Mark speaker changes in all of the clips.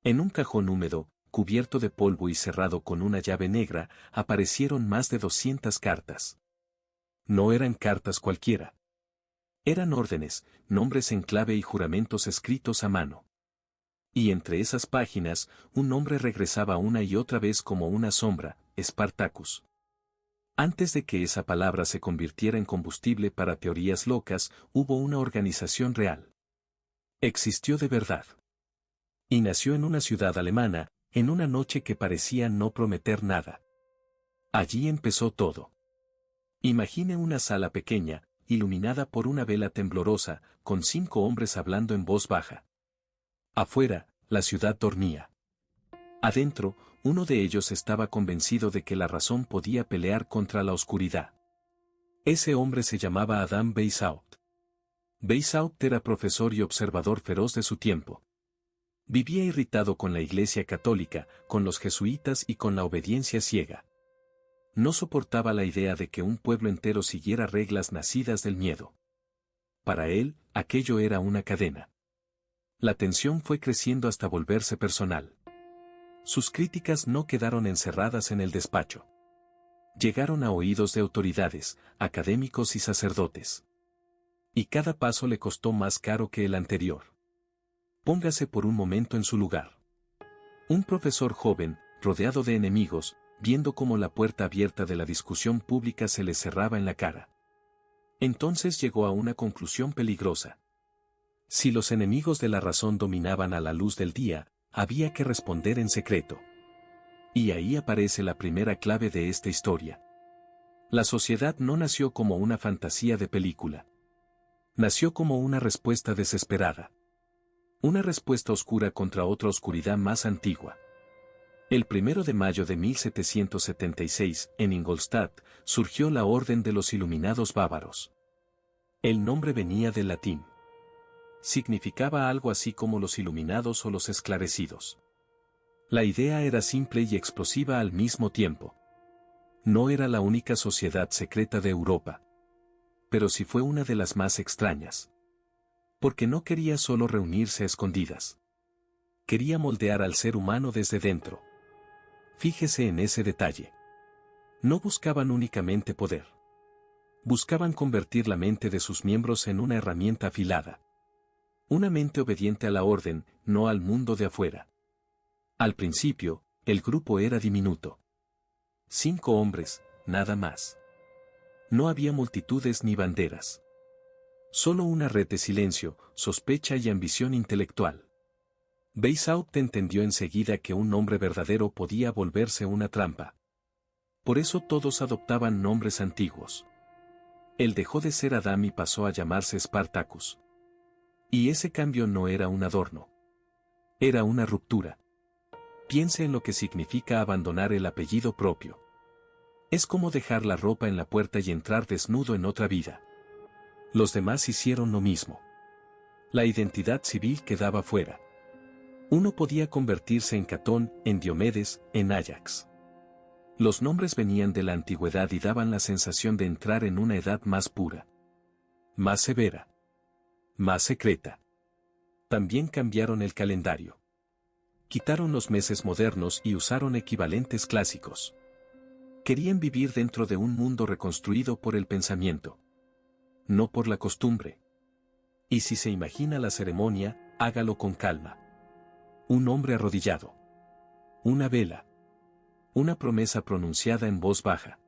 Speaker 1: En un cajón húmedo, cubierto de polvo y cerrado con una llave negra, aparecieron más de 200 cartas. No eran cartas cualquiera. Eran órdenes, nombres en clave y juramentos escritos a mano. Y entre esas páginas, un nombre regresaba una y otra vez como una sombra, Spartacus. Antes de que esa palabra se convirtiera en combustible para teorías locas, hubo una organización real. Existió de verdad. Y nació en una ciudad alemana, en una noche que parecía no prometer nada. Allí empezó todo. Imagine una sala pequeña, iluminada por una vela temblorosa, con 5 hombres hablando en voz baja. Afuera, la ciudad dormía. Adentro, uno de ellos estaba convencido de que la razón podía pelear contra la oscuridad. Ese hombre se llamaba Adam Weishaupt. Weishaupt era profesor y observador feroz de su tiempo. Vivía irritado con la Iglesia Católica, con los jesuitas y con la obediencia ciega. No soportaba la idea de que un pueblo entero siguiera reglas nacidas del miedo. Para él, aquello era una cadena. La tensión fue creciendo hasta volverse personal. Sus críticas no quedaron encerradas en el despacho. Llegaron a oídos de autoridades, académicos y sacerdotes. Y cada paso le costó más caro que el anterior. Póngase por un momento en su lugar. Un profesor joven, rodeado de enemigos, viendo cómo la puerta abierta de la discusión pública se le cerraba en la cara. Entonces llegó a una conclusión peligrosa. Si los enemigos de la razón dominaban a la luz del día, había que responder en secreto. Y ahí aparece la primera clave de esta historia. La sociedad no nació como una fantasía de película. Nació como una respuesta desesperada. Una respuesta oscura contra otra oscuridad más antigua. El 1 de mayo de 1776, en Ingolstadt, surgió la Orden de los Iluminados Bávaros. El nombre venía del latín. Significaba algo así como los iluminados o los esclarecidos. La idea era simple y explosiva al mismo tiempo. No era la única sociedad secreta de Europa. Pero sí fue una de las más extrañas. Porque no quería solo reunirse a escondidas. Quería moldear al ser humano desde dentro. Fíjese en ese detalle. No buscaban únicamente poder. Buscaban convertir la mente de sus miembros en una herramienta afilada. Una mente obediente a la orden, no al mundo de afuera. Al principio, el grupo era diminuto. 5 hombres, nada más. No había multitudes ni banderas. Solo una red de silencio, sospecha y ambición intelectual. Weishaupt entendió enseguida que un nombre verdadero podía volverse una trampa. Por eso todos adoptaban nombres antiguos. Él dejó de ser Adam y pasó a llamarse Spartacus. Y ese cambio no era un adorno. Era una ruptura. Piense en lo que significa abandonar el apellido propio. Es como dejar la ropa en la puerta y entrar desnudo en otra vida. Los demás hicieron lo mismo. La identidad civil quedaba fuera. Uno podía convertirse en Catón, en Diomedes, en Ajax. Los nombres venían de la antigüedad y daban la sensación de entrar en una edad más pura. Más severa. Más secreta. También cambiaron el calendario. Quitaron los meses modernos y usaron equivalentes clásicos. Querían vivir dentro de un mundo reconstruido por el pensamiento. No por la costumbre. Y si se imagina la ceremonia, hágalo con calma. Un hombre arrodillado. Una vela. Una promesa pronunciada en voz baja.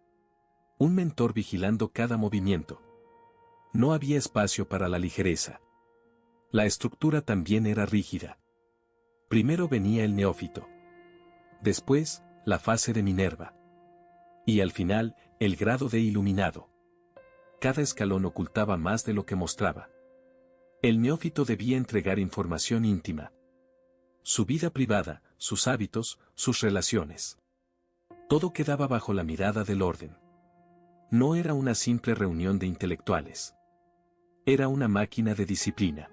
Speaker 1: Un mentor vigilando cada movimiento. No había espacio para la ligereza. La estructura también era rígida. Primero venía el neófito. Después, la fase de Minerva. Y al final, el grado de iluminado. Cada escalón ocultaba más de lo que mostraba. El neófito debía entregar información íntima. Su vida privada, sus hábitos, sus relaciones. Todo quedaba bajo la mirada del orden. No era una simple reunión de intelectuales. Era una máquina de disciplina.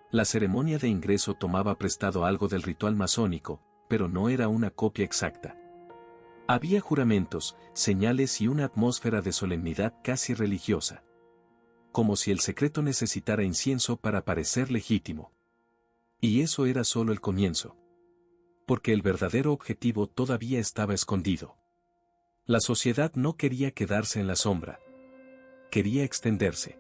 Speaker 1: La ceremonia de ingreso tomaba prestado algo del ritual masónico, pero no era una copia exacta. Había juramentos, señales y una atmósfera de solemnidad casi religiosa. Como si el secreto necesitara incienso para parecer legítimo. Y eso era solo el comienzo. Porque el verdadero objetivo todavía estaba escondido. La sociedad no quería quedarse en la sombra. Quería extenderse.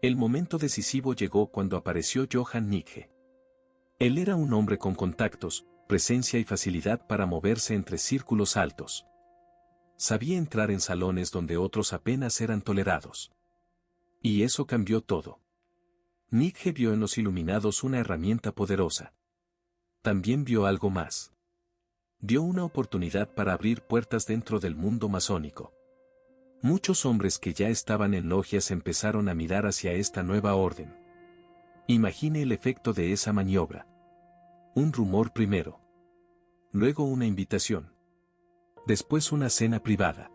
Speaker 1: El momento decisivo llegó cuando apareció Johann Nietzsche. Él era un hombre con contactos, presencia y facilidad para moverse entre círculos altos. Sabía entrar en salones donde otros apenas eran tolerados. Y eso cambió todo. Nietzsche vio en los iluminados una herramienta poderosa. También vio algo más. Vio una oportunidad para abrir puertas dentro del mundo masónico. Muchos hombres que ya estaban en logias empezaron a mirar hacia esta nueva orden. Imagine el efecto de esa maniobra. Un rumor primero. Luego una invitación. Después una cena privada.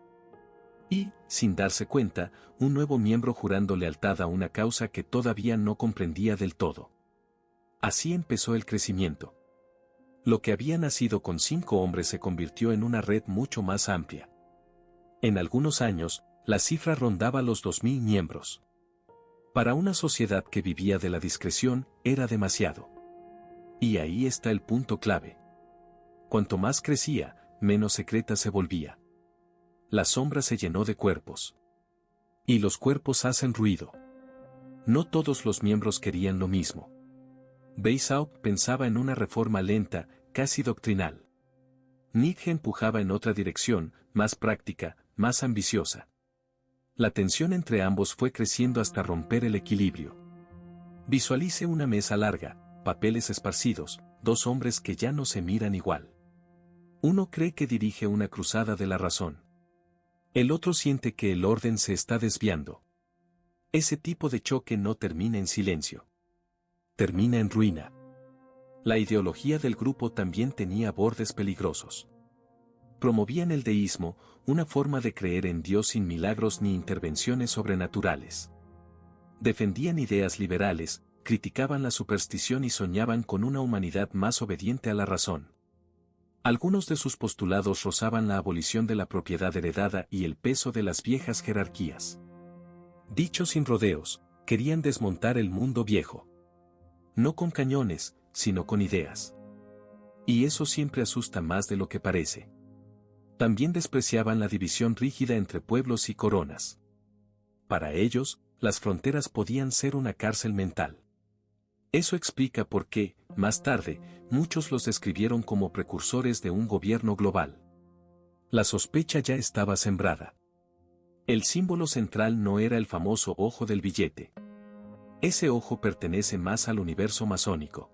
Speaker 1: Y, sin darse cuenta, un nuevo miembro jurando lealtad a una causa que todavía no comprendía del todo. Así empezó el crecimiento. Lo que había nacido con 5 hombres se convirtió en una red mucho más amplia. En algunos años, la cifra rondaba los 2000 miembros. Para una sociedad que vivía de la discreción, era demasiado. Y ahí está el punto clave. Cuanto más crecía, menos secreta se volvía. La sombra se llenó de cuerpos. Y los cuerpos hacen ruido. No todos los miembros querían lo mismo. Weishaupt pensaba en una reforma lenta, casi doctrinal. Nietzsche empujaba en otra dirección, más práctica, más ambiciosa. La tensión entre ambos fue creciendo hasta romper el equilibrio. Visualice una mesa larga, papeles esparcidos, 2 hombres que ya no se miran igual. Uno cree que dirige una cruzada de la razón. El otro siente que el orden se está desviando. Ese tipo de choque no termina en silencio. Termina en ruina. La ideología del grupo también tenía bordes peligrosos. Promovían el deísmo, una forma de creer en Dios sin milagros ni intervenciones sobrenaturales. Defendían ideas liberales, criticaban la superstición y soñaban con una humanidad más obediente a la razón. Algunos de sus postulados rozaban la abolición de la propiedad heredada y el peso de las viejas jerarquías. Dicho sin rodeos, querían desmontar el mundo viejo. No con cañones, sino con ideas. Y eso siempre asusta más de lo que parece. También despreciaban la división rígida entre pueblos y coronas. Para ellos, las fronteras podían ser una cárcel mental. Eso explica por qué, más tarde, muchos los describieron como precursores de un gobierno global. La sospecha ya estaba sembrada. El símbolo central no era el famoso ojo del billete. Ese ojo pertenece más al universo masónico.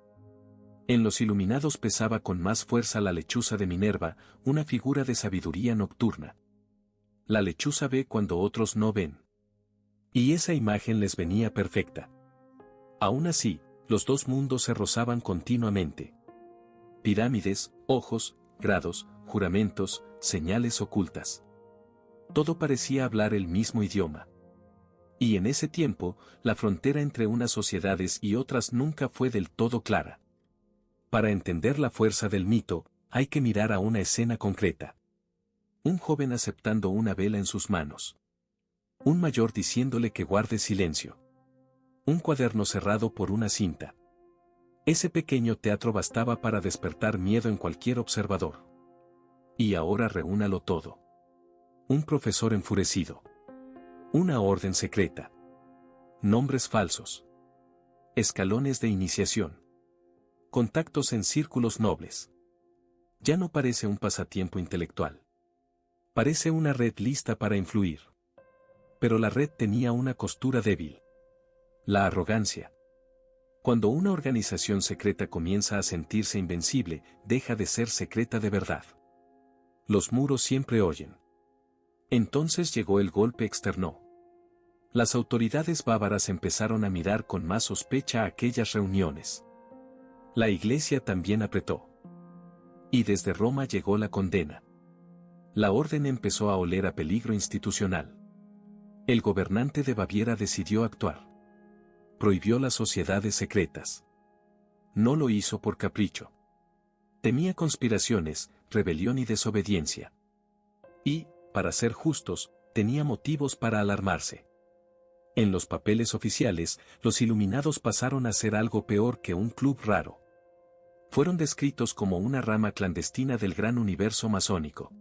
Speaker 1: En los iluminados pesaba con más fuerza la lechuza de Minerva, una figura de sabiduría nocturna. La lechuza ve cuando otros no ven. Y esa imagen les venía perfecta. Aún así, los 2 mundos se rozaban continuamente. Pirámides, ojos, grados, juramentos, señales ocultas. Todo parecía hablar el mismo idioma. Y en ese tiempo, la frontera entre unas sociedades y otras nunca fue del todo clara. Para entender la fuerza del mito, hay que mirar a una escena concreta. Un joven aceptando una vela en sus manos. Un mayor diciéndole que guarde silencio. Un cuaderno cerrado por una cinta. Ese pequeño teatro bastaba para despertar miedo en cualquier observador. Y ahora reúnalo todo. Un profesor enfurecido. Una orden secreta. Nombres falsos. Escalones de iniciación. Contactos en círculos nobles. Ya no parece un pasatiempo intelectual. Parece una red lista para influir. Pero la red tenía una costura débil. La arrogancia. Cuando una organización secreta comienza a sentirse invencible, deja de ser secreta de verdad. Los muros siempre oyen. Entonces llegó el golpe externo. Las autoridades bávaras empezaron a mirar con más sospecha aquellas reuniones. La Iglesia también apretó. Y desde Roma llegó la condena. La orden empezó a oler a peligro institucional. El gobernante de Baviera decidió actuar. Prohibió las sociedades secretas. No lo hizo por capricho. Temía conspiraciones, rebelión y desobediencia. Y, para ser justos, tenía motivos para alarmarse. En los papeles oficiales, los iluminados pasaron a ser algo peor que un club raro. Fueron descritos como una rama clandestina del gran universo masónico.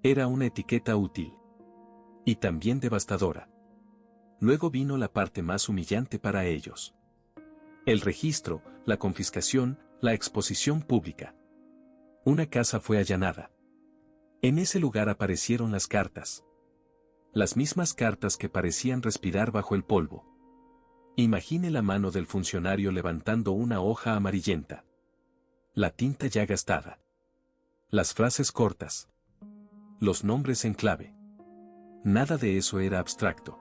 Speaker 1: Era una etiqueta útil. Y también devastadora. Luego vino la parte más humillante para ellos. El registro, la confiscación, la exposición pública. Una casa fue allanada. En ese lugar aparecieron las cartas. Las mismas cartas que parecían respirar bajo el polvo. Imagine la mano del funcionario levantando una hoja amarillenta. La tinta ya gastada. Las frases cortas. Los nombres en clave. Nada de eso era abstracto.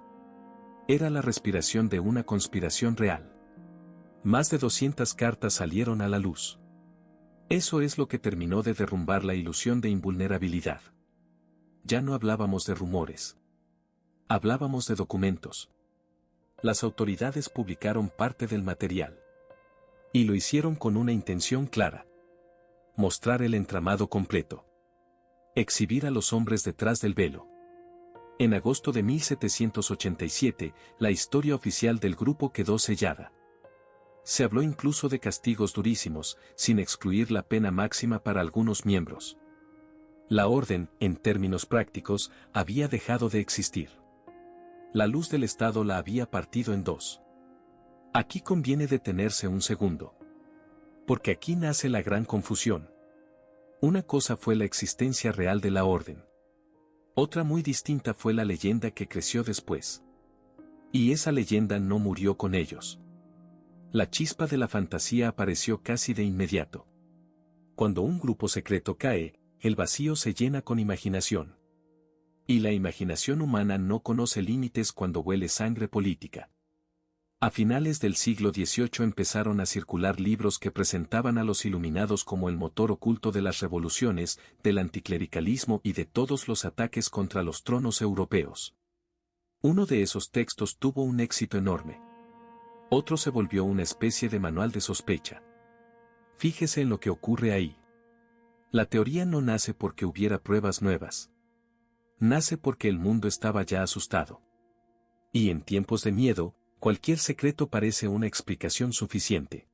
Speaker 1: Era la respiración de una conspiración real. Más de 200 cartas salieron a la luz. Eso es lo que terminó de derrumbar la ilusión de invulnerabilidad. Ya no hablábamos de rumores. Hablábamos de documentos. Las autoridades publicaron parte del material. Y lo hicieron con una intención clara. Mostrar el entramado completo. Exhibir a los hombres detrás del velo. En agosto de 1787, la historia oficial del grupo quedó sellada. Se habló incluso de castigos durísimos, sin excluir la pena máxima para algunos miembros. La orden, en términos prácticos, había dejado de existir. La luz del Estado la había partido en dos. Aquí conviene detenerse un segundo. Porque aquí nace la gran confusión. Una cosa fue la existencia real de la orden. Otra muy distinta fue la leyenda que creció después. Y esa leyenda no murió con ellos. La chispa de la fantasía apareció casi de inmediato. Cuando un grupo secreto cae, el vacío se llena con imaginación. Y la imaginación humana no conoce límites cuando huele sangre política. A finales del siglo XVIII empezaron a circular libros que presentaban a los iluminados como el motor oculto de las revoluciones, del anticlericalismo y de todos los ataques contra los tronos europeos. Uno de esos textos tuvo un éxito enorme. Otro se volvió una especie de manual de sospecha. Fíjese en lo que ocurre ahí. La teoría no nace porque hubiera pruebas nuevas. Nace porque el mundo estaba ya asustado. Y en tiempos de miedo, cualquier secreto parece una explicación suficiente.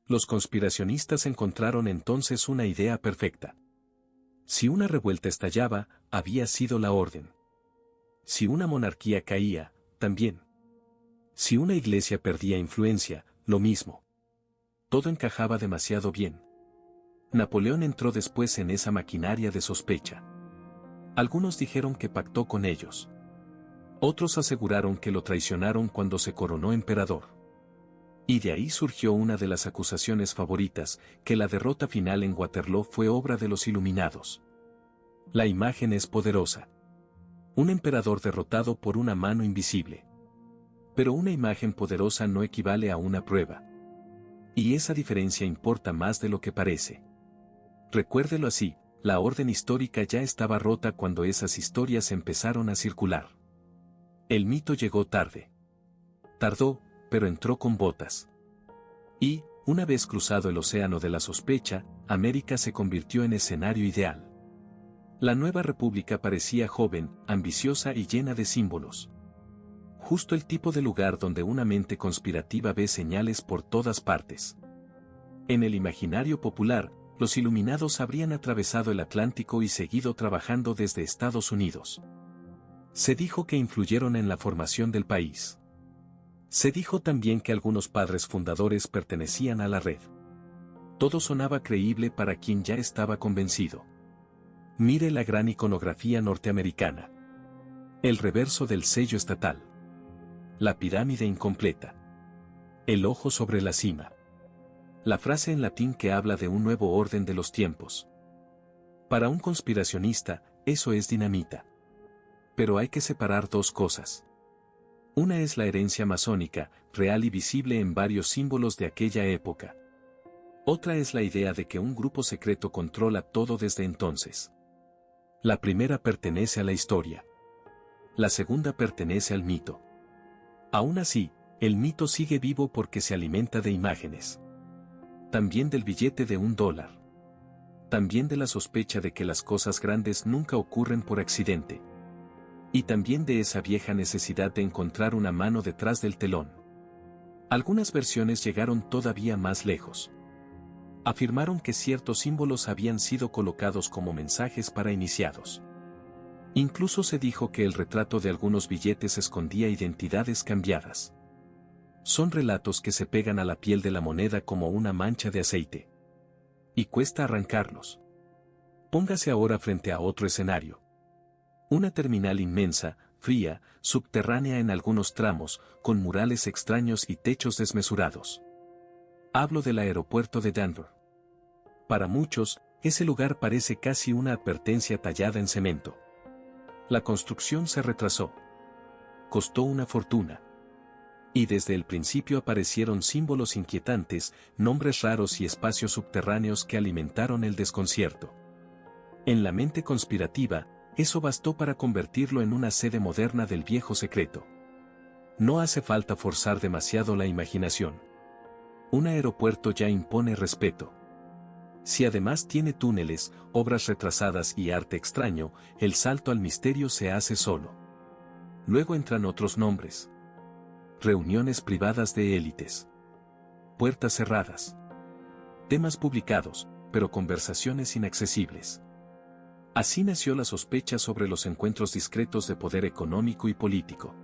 Speaker 1: Los conspiracionistas encontraron entonces una idea perfecta. Si una revuelta estallaba, había sido la orden. Si una monarquía caía, también. Si una iglesia perdía influencia, lo mismo. Todo encajaba demasiado bien. Napoleón entró después en esa maquinaria de sospecha. Algunos dijeron que pactó con ellos. Otros aseguraron que lo traicionaron cuando se coronó emperador. Y de ahí surgió una de las acusaciones favoritas, que la derrota final en Waterloo fue obra de los iluminados. La imagen es poderosa. Un emperador derrotado por una mano invisible. Pero una imagen poderosa no equivale a una prueba. Y esa diferencia importa más de lo que parece. Recuérdelo así, la orden histórica ya estaba rota cuando esas historias empezaron a circular. El mito llegó tarde. Tardó, pero entró con botas. Y, una vez cruzado el océano de la sospecha, América se convirtió en escenario ideal. La nueva república parecía joven, ambiciosa y llena de símbolos. Justo el tipo de lugar donde una mente conspirativa ve señales por todas partes. En el imaginario popular, los iluminados habrían atravesado el Atlántico y seguido trabajando desde Estados Unidos. Se dijo que influyeron en la formación del país. Se dijo también que algunos padres fundadores pertenecían a la red. Todo sonaba creíble para quien ya estaba convencido. Mire la gran iconografía norteamericana. El reverso del sello estatal. La pirámide incompleta. El ojo sobre la cima. La frase en latín que habla de un nuevo orden de los tiempos. Para un conspiracionista, eso es dinamita. Pero hay que separar dos cosas. Una es la herencia masónica, real y visible en varios símbolos de aquella época. Otra es la idea de que un grupo secreto controla todo desde entonces. La primera pertenece a la historia. La segunda pertenece al mito. Aún así, el mito sigue vivo porque se alimenta de imágenes. También del billete de $1. También de la sospecha de que las cosas grandes nunca ocurren por accidente. Y también de esa vieja necesidad de encontrar una mano detrás del telón. Algunas versiones llegaron todavía más lejos. Afirmaron que ciertos símbolos habían sido colocados como mensajes para iniciados. Incluso se dijo que el retrato de algunos billetes escondía identidades cambiadas. Son relatos que se pegan a la piel de la moneda como una mancha de aceite. Y cuesta arrancarlos. Póngase ahora frente a otro escenario. Una terminal inmensa, fría, subterránea en algunos tramos, con murales extraños y techos desmesurados. Hablo del aeropuerto de Denver. Para muchos, ese lugar parece casi una advertencia tallada en cemento. La construcción se retrasó. Costó una fortuna. Y desde el principio aparecieron símbolos inquietantes, nombres raros y espacios subterráneos que alimentaron el desconcierto. En la mente conspirativa, eso bastó para convertirlo en una sede moderna del viejo secreto. No hace falta forzar demasiado la imaginación. Un aeropuerto ya impone respeto. Si además tiene túneles, obras retrasadas y arte extraño, el salto al misterio se hace solo. Luego entran otros nombres. Reuniones privadas de élites. Puertas cerradas. Temas publicados, pero conversaciones inaccesibles. Así nació la sospecha sobre los encuentros discretos de poder económico y político.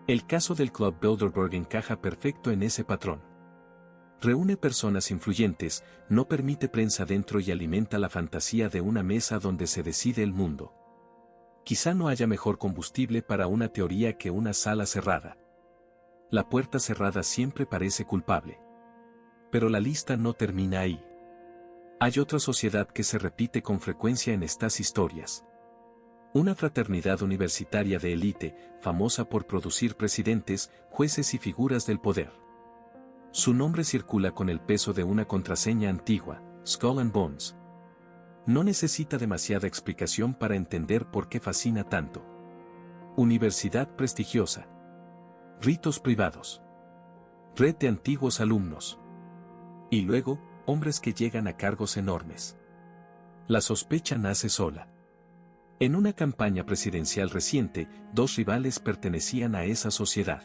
Speaker 1: El caso del Club Bilderberg encaja perfecto en ese patrón. Reúne personas influyentes, no permite prensa dentro y alimenta la fantasía de una mesa donde se decide el mundo. Quizá no haya mejor combustible para una teoría que una sala cerrada. La puerta cerrada siempre parece culpable. Pero la lista no termina ahí. Hay otra sociedad que se repite con frecuencia en estas historias. Una fraternidad universitaria de élite, famosa por producir presidentes, jueces y figuras del poder. Su nombre circula con el peso de una contraseña antigua, Skull and Bones. No necesita demasiada explicación para entender por qué fascina tanto. Universidad prestigiosa. Ritos privados. Red de antiguos alumnos. Y luego, hombres que llegan a cargos enormes. La sospecha nace sola. En una campaña presidencial reciente, dos rivales pertenecían a esa sociedad.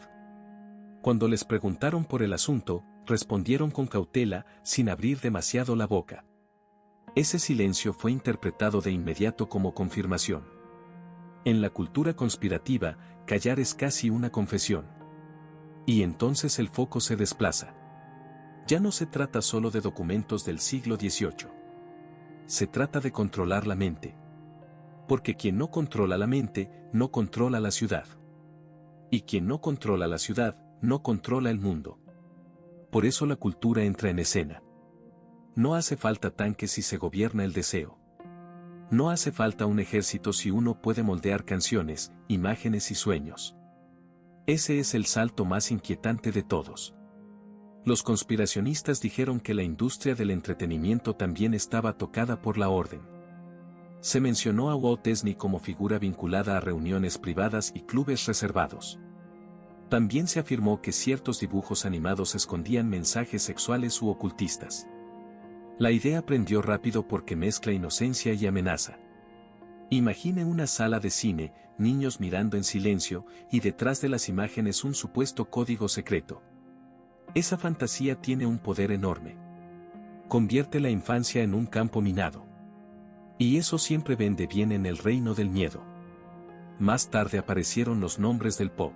Speaker 1: Cuando les preguntaron por el asunto, respondieron con cautela, sin abrir demasiado la boca. Ese silencio fue interpretado de inmediato como confirmación. En la cultura conspirativa, callar es casi una confesión. Y entonces el foco se desplaza. Ya no se trata solo de documentos del siglo XVIII. Se trata de controlar la mente. Porque quien no controla la mente, no controla la ciudad. Y quien no controla la ciudad, no controla el mundo. Por eso la cultura entra en escena. No hace falta tanques si se gobierna el deseo. No hace falta un ejército si uno puede moldear canciones, imágenes y sueños. Ese es el salto más inquietante de todos. Los conspiracionistas dijeron que la industria del entretenimiento también estaba tocada por la orden. Se mencionó a Walt Disney como figura vinculada a reuniones privadas y clubes reservados. También se afirmó que ciertos dibujos animados escondían mensajes sexuales u ocultistas. La idea prendió rápido porque mezcla inocencia y amenaza. Imagine una sala de cine, niños mirando en silencio, y detrás de las imágenes un supuesto código secreto. Esa fantasía tiene un poder enorme. Convierte la infancia en un campo minado. Y eso siempre vende bien en el reino del miedo. Más tarde aparecieron los nombres del pop.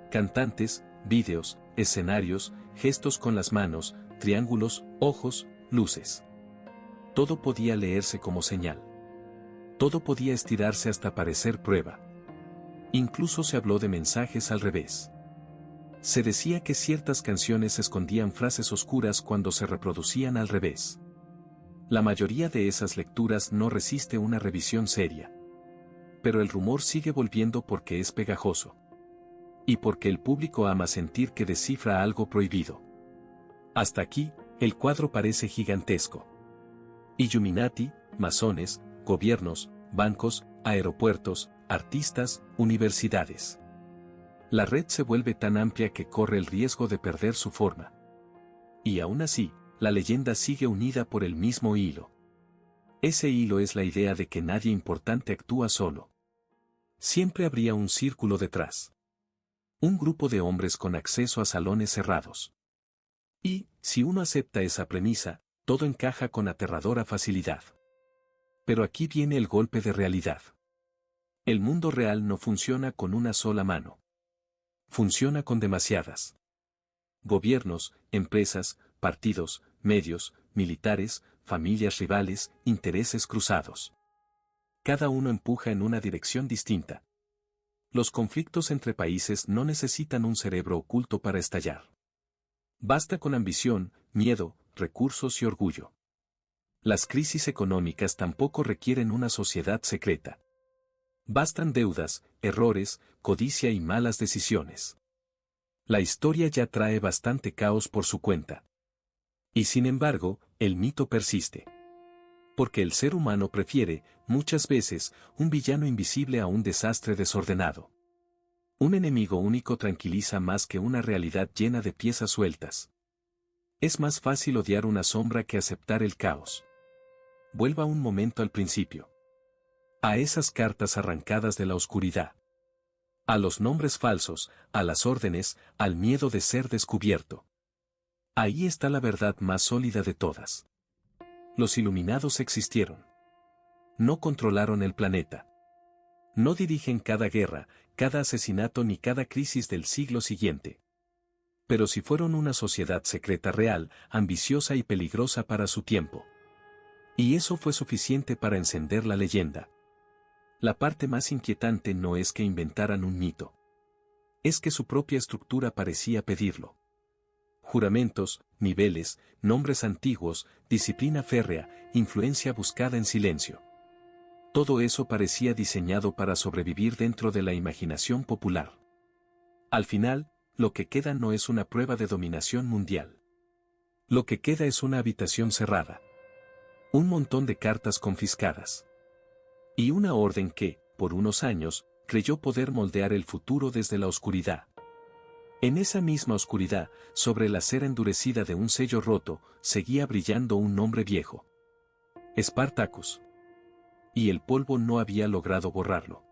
Speaker 1: Cantantes, vídeos, escenarios, gestos con las manos, triángulos, ojos, luces. Todo podía leerse como señal. Todo podía estirarse hasta parecer prueba. Incluso se habló de mensajes al revés. Se decía que ciertas canciones escondían frases oscuras cuando se reproducían al revés. La mayoría de esas lecturas no resiste una revisión seria. Pero el rumor sigue volviendo porque es pegajoso. Y porque el público ama sentir que descifra algo prohibido. Hasta aquí, el cuadro parece gigantesco. Illuminati, masones, gobiernos, bancos, aeropuertos, artistas, universidades. La red se vuelve tan amplia que corre el riesgo de perder su forma. Y aún así, la leyenda sigue unida por el mismo hilo. Ese hilo es la idea de que nadie importante actúa solo. Siempre habría un círculo detrás. Un grupo de hombres con acceso a salones cerrados. Y, si uno acepta esa premisa, todo encaja con aterradora facilidad. Pero aquí viene el golpe de realidad. El mundo real no funciona con una sola mano. Funciona con demasiadas. Gobiernos, empresas, partidos, medios, militares, familias rivales, intereses cruzados. Cada uno empuja en una dirección distinta. Los conflictos entre países no necesitan un cerebro oculto para estallar. Basta con ambición, miedo, recursos y orgullo. Las crisis económicas tampoco requieren una sociedad secreta. Bastan deudas, errores, codicia y malas decisiones. La historia ya trae bastante caos por su cuenta. Y sin embargo, el mito persiste. Porque el ser humano prefiere, muchas veces, un villano invisible a un desastre desordenado. Un enemigo único tranquiliza más que una realidad llena de piezas sueltas. Es más fácil odiar una sombra que aceptar el caos. Vuelva un momento al principio. A esas cartas arrancadas de la oscuridad. A los nombres falsos, a las órdenes, al miedo de ser descubierto. Ahí está la verdad más sólida de todas. Los iluminados existieron. No controlaron el planeta. No dirigen cada guerra, cada asesinato ni cada crisis del siglo siguiente. Pero sí fueron una sociedad secreta real, ambiciosa y peligrosa para su tiempo. Y eso fue suficiente para encender la leyenda. La parte más inquietante no es que inventaran un mito. Es que su propia estructura parecía pedirlo. Juramentos, niveles, nombres antiguos, disciplina férrea, influencia buscada en silencio. Todo eso parecía diseñado para sobrevivir dentro de la imaginación popular. Al final, lo que queda no es una prueba de dominación mundial. Lo que queda es una habitación cerrada. Un montón de cartas confiscadas. Y una orden que, por unos años, creyó poder moldear el futuro desde la oscuridad. En esa misma oscuridad, sobre la cera endurecida de un sello roto, seguía brillando un nombre viejo. Spartacus. Y el polvo no había logrado borrarlo.